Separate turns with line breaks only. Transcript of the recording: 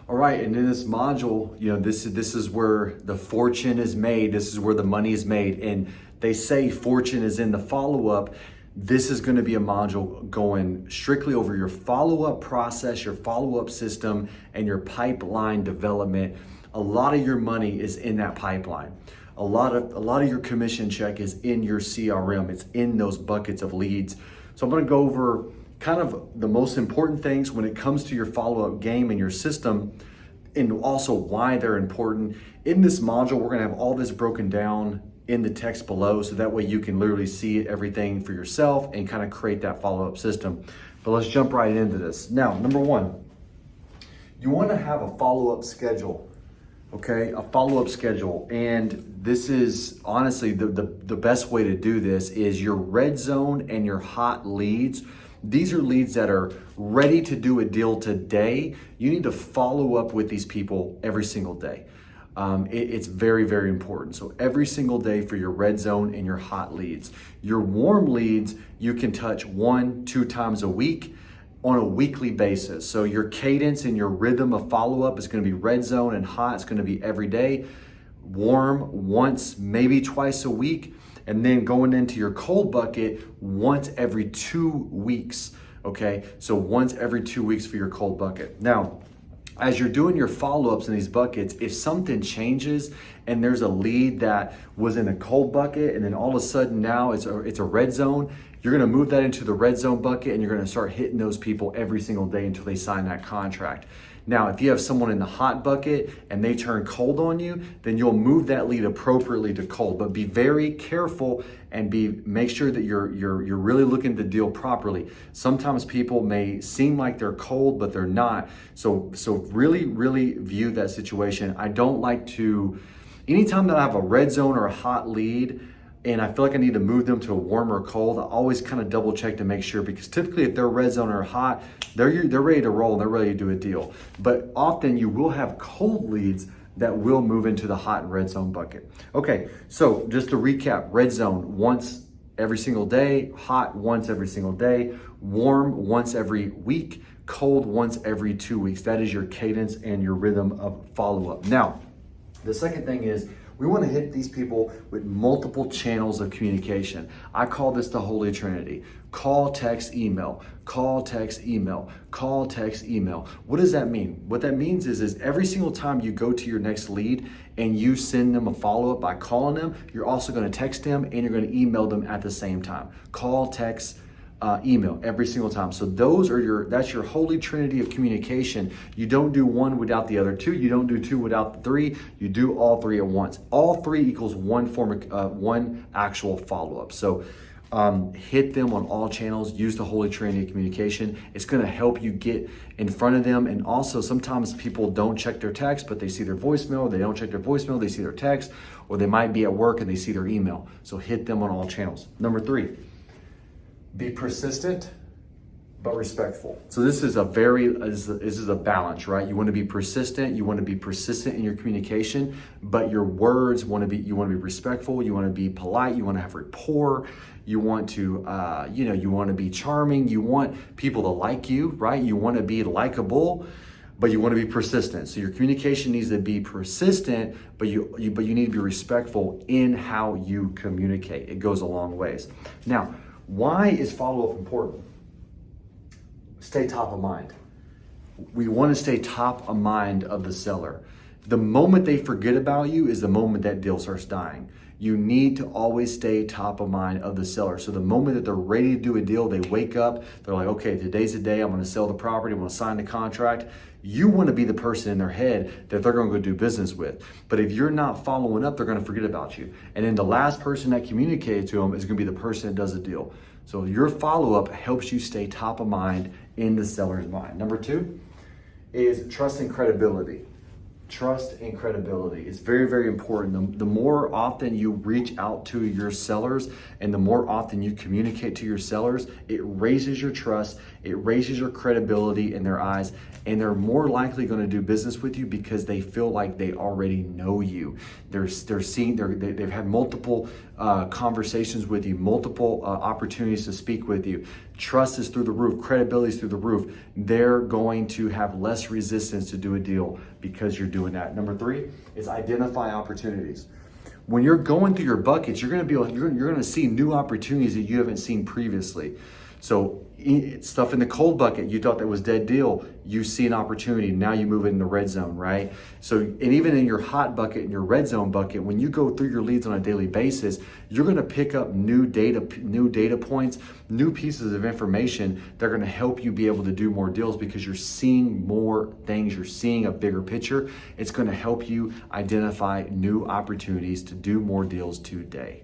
All right, and in this module, this is where the fortune is made. This is where the money is made. And they say fortune is in the follow-up. This is going to be a module going strictly over your follow-up process, your follow-up system, and your pipeline development. A lot of your money is in that pipeline. A lot of your commission check is in your CRM. It's in those buckets of leads. So I'm going to go over kind of the most important things when it comes to your follow-up game and your system, and also why they're important. In this module, we're going to have all this broken down in the text below, so that way you can literally see everything for yourself and kind of create that follow-up system. But let's jump right into this. Now, number one, you want to have a follow-up schedule. Okay, a follow-up schedule. And this is honestly the best way to do this is your red zone and your hot leads. These are leads that are ready to do a deal today. You need to follow up with these people every single day. It's very, very important. So every single day for your red zone and your hot leads. Your warm leads, you can touch 1-2 times a week on a weekly basis. So your cadence and your rhythm of follow-up is going to be red zone, and hot is going to be every day. Warm once, maybe twice a week. And then going into your cold bucket once every 2 weeks, okay? So once every 2 weeks for your cold bucket. Now, as you're doing your follow-ups in these buckets, if something changes and there's a lead that was in a cold bucket and then all of a sudden now it's a red zone, you're gonna move that into the red zone bucket and you're gonna start hitting those people every single day until they sign that contract. Now, if you have someone in the hot bucket and they turn cold on you, then you'll move that lead appropriately to cold. But be very careful and make sure that you're really looking at the deal properly. Sometimes people may seem like they're cold, but they're not. So really, really view that situation. I don't like to, anytime that I have a red zone or a hot lead, and I feel like I need to move them to a warm or cold, I always kind of double check to make sure, because typically if they're red zone or hot, they're ready to roll and they're ready to do a deal. But often you will have cold leads that will move into the hot and red zone bucket. Okay, so just to recap, red zone once every single day, hot once every single day, warm once every week, cold once every 2 weeks. That is your cadence and your rhythm of follow-up. Now, the second thing is, we want to hit these people with multiple channels of communication. I call this the Holy Trinity. Call, text, email. Call, text, email. Call, text, email. What does that mean? What that means is every single time you go to your next lead and you send them a follow-up by calling them, you're also going to text them and you're going to email them at the same time. Call, text, email every single time. So that's your holy trinity of communication. You don't do one without the other two. You don't do two without the three. You do all three at once. All three equals one form of one actual follow-up. So hit them on all channels. Use the holy trinity of communication. It's going to help you get in front of them. And also sometimes people don't check their text, but they see their voicemail. Or they don't check their voicemail, they see their text, or they might be at work and they see their email. So hit them on all channels. Number 3. Be persistent, but respectful. So this is a balance, right? You want to be persistent. You want to be persistent in your communication, but your words you want to be respectful. You want to be polite. You want to have rapport. You want to, you want to be charming. You want people to like you, right? You want to be likable, but you want to be persistent. So your communication needs to be persistent, but you need to be respectful in how you communicate. It goes a long ways. Now, why is follow-up important? Stay top of mind. We want to stay top of mind of the seller. The moment they forget about you is the moment that deal starts dying. You need to always stay top of mind of the seller. So the moment that they're ready to do a deal, they wake up, they're like, okay, today's the day, I'm going to sell the property, I'm going to sign the contract. You want to be the person in their head that they're going to go do business with. But if you're not following up, they're going to forget about you. And then the last person that communicated to them is going to be the person that does the deal. So your follow-up helps you stay top of mind in the seller's mind. Number 2 is trust and credibility. Trust and credibility is very, very important. The more often you reach out to your sellers and the more often you communicate to your sellers, it raises your trust, it raises your credibility in their eyes, and they're more likely going to do business with you because they feel like they already know you. They've had multiple conversations with you, multiple opportunities to speak with you. Trust is through the roof, credibility is through the roof. They're going to have less resistance to do a deal because you're doing that. Number 3 is identify opportunities. When you're going through your buckets, you're going to see new opportunities that you haven't seen previously. So stuff in the cold bucket, you thought that was dead deal. You see an opportunity. Now you move it in the red zone, right? So, and even in your hot bucket and your red zone bucket, when you go through your leads on a daily basis, you're going to pick up new data points, new pieces of information that are going to help you be able to do more deals because you're seeing more things. You're seeing a bigger picture. It's going to help you identify new opportunities to do more deals today.